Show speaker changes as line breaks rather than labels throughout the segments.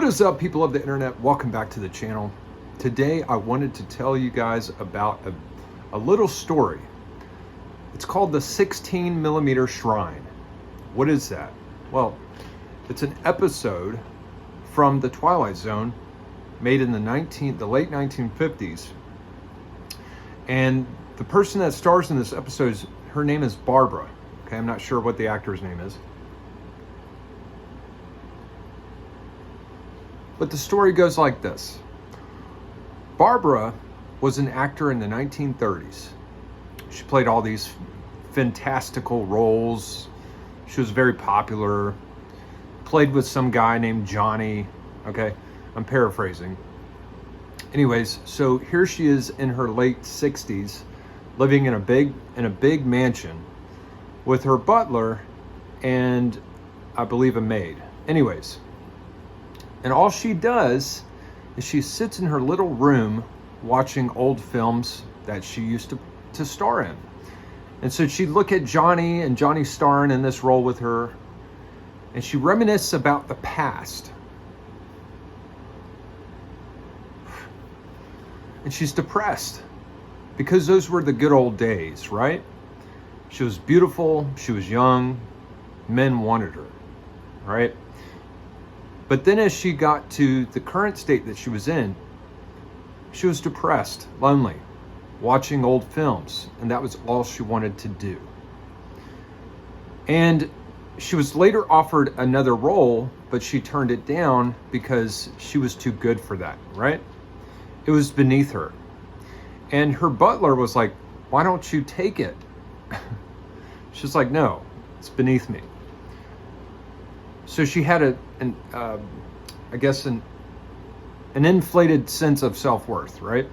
What is up, people of the internet? Welcome back to the channel. Today I wanted to tell you guys about a little story. It's called the 16mm Shrine. What is that? Well, it's an episode from The Twilight Zone made in the late 1950s. And the person that stars in this episode, her name is Barbara. Okay, I'm not sure what the actor's name is. But the story goes like this. Barbara was an actor in the 1930s. She played all these fantastical roles. She was very popular. Played with some guy named Johnny. Okay, I'm paraphrasing. Anyways, so here she is in her late 60s, living in a big mansion with her butler and I believe a maid. Anyways, and all she does is she sits in her little room watching old films that she used to star in. And so she'd look at Johnny and Johnny starring in this role with her, and she reminisces about the past. And she's depressed because those were the good old days, right? She was beautiful, she was young, men wanted her, right? But then as she got to the current state that she was in, she was depressed, lonely, watching old films, and that was all she wanted to do. And she was later offered another role, but she turned it down because she was too good for that, right? It was beneath her. And her butler was like, "Why don't you take it?" She's like, "No, it's beneath me." So she had an inflated sense of self-worth, right?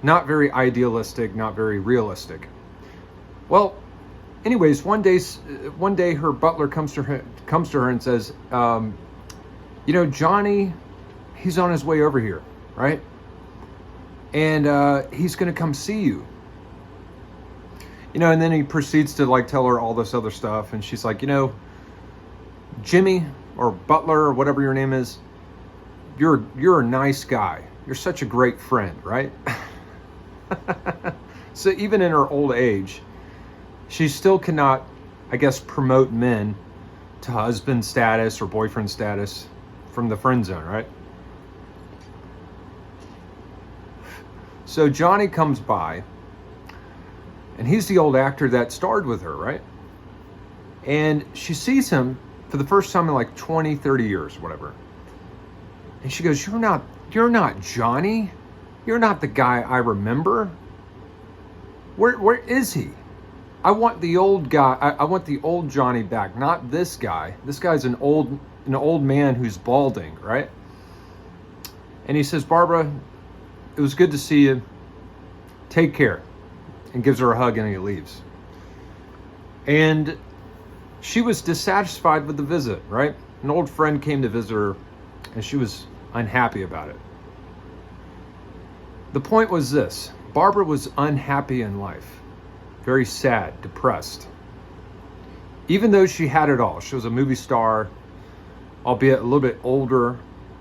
Not very idealistic, not very realistic. Well, anyways, one day her butler comes to her and says, Johnny, he's on his way over here, right? And he's going to come see you. And then he proceeds to tell her all this other stuff, and she's like, Jimmy, or Butler, or whatever your name is, you're a nice guy. You're such a great friend, right? So even in her old age, she still cannot, promote men to husband status or boyfriend status from the friend zone, right? So Johnny comes by, and he's the old actor that starred with her, right? And she sees him for the first time in 20, 30 years, whatever. And she goes, you're not Johnny. You're not the guy I remember. Where is he? I want the old guy. I want the old Johnny back, not this guy. This guy's an old man who's balding, right? And he says, Barbara, it was good to see you. Take care. And gives her a hug, and he leaves. And she was dissatisfied with the visit, right? An old friend came to visit her, and she was unhappy about it. The point was this. Barbara was unhappy in life. Very sad, depressed. Even though she had it all. She was a movie star, albeit a little bit older.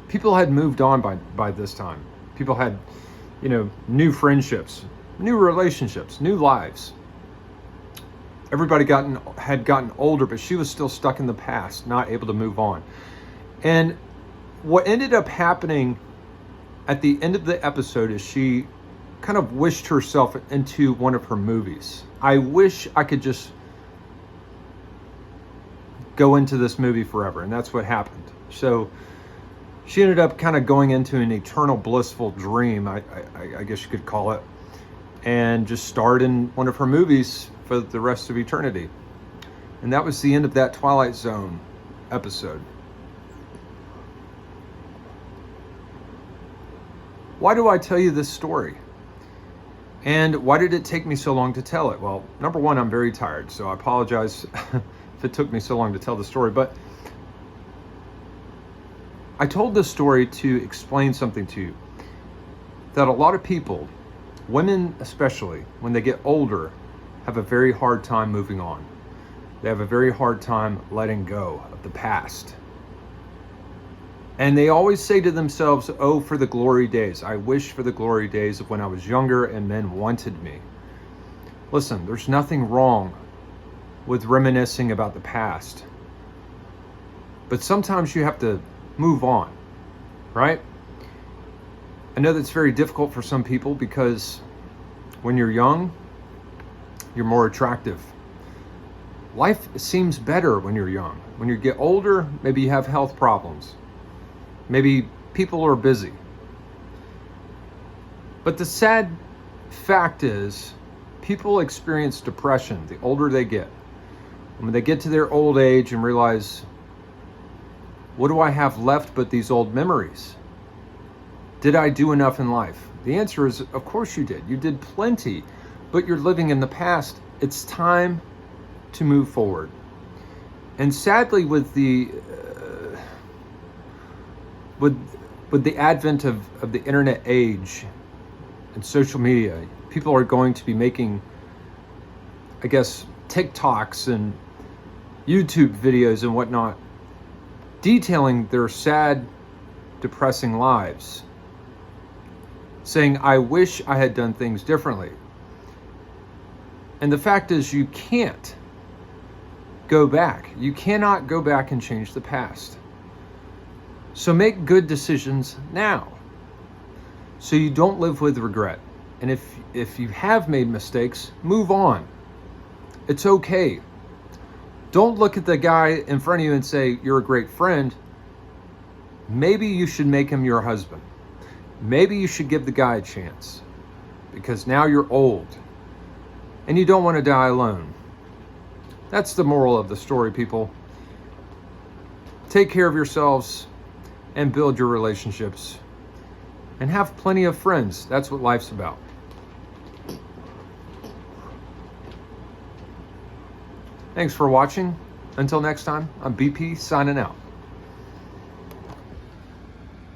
People had moved on by this time. People had, new friendships, new relationships, new lives. Everybody had gotten older, but she was still stuck in the past, not able to move on. And what ended up happening at the end of the episode is she kind of wished herself into one of her movies. I wish I could just go into this movie forever, and that's what happened. So she ended up kind of going into an eternal blissful dream, I guess you could call it, and just starred in one of her movies for the rest of eternity. And that was the end of that Twilight Zone episode. Why do I tell you this story? And why did it take me so long to tell it? Well, number one, I'm very tired, so I apologize if it took me so long to tell the story, but I told this story to explain something to you. That a lot of people, women especially, when they get older, have a very hard time moving on. They have a very hard time letting go of the past. And they always say to themselves, oh, for the glory days. I wish for the glory days of when I was younger and men wanted me. Listen, there's nothing wrong with reminiscing about the past. But sometimes you have to move on, right? I know that's very difficult for some people because when you're young, you're more attractive. Life seems better when you're young. When you get older, maybe you have health problems. Maybe people are busy. But the sad fact is, people experience depression the older they get. When they get to their old age and realize, what do I have left but these old memories? Did I do enough in life? The answer is, of course you did. You did plenty, but you're living in the past. It's time to move forward. And sadly, with the advent of the internet age and social media, people are going to be making, I guess, TikToks and YouTube videos and whatnot, detailing their sad, depressing lives, saying, I wish I had done things differently. And the fact is, you can't go back. You cannot go back and change the past. So make good decisions now, so you don't live with regret. And if you have made mistakes, move on. It's okay. Don't look at the guy in front of you and say, you're a great friend. Maybe you should make him your husband. Maybe you should give the guy a chance, because now you're old and you don't want to die alone. That's the moral of the story, people. Take care of yourselves and build your relationships and have plenty of friends. That's what life's about. Thanks for watching. Until next time, I'm BP signing out.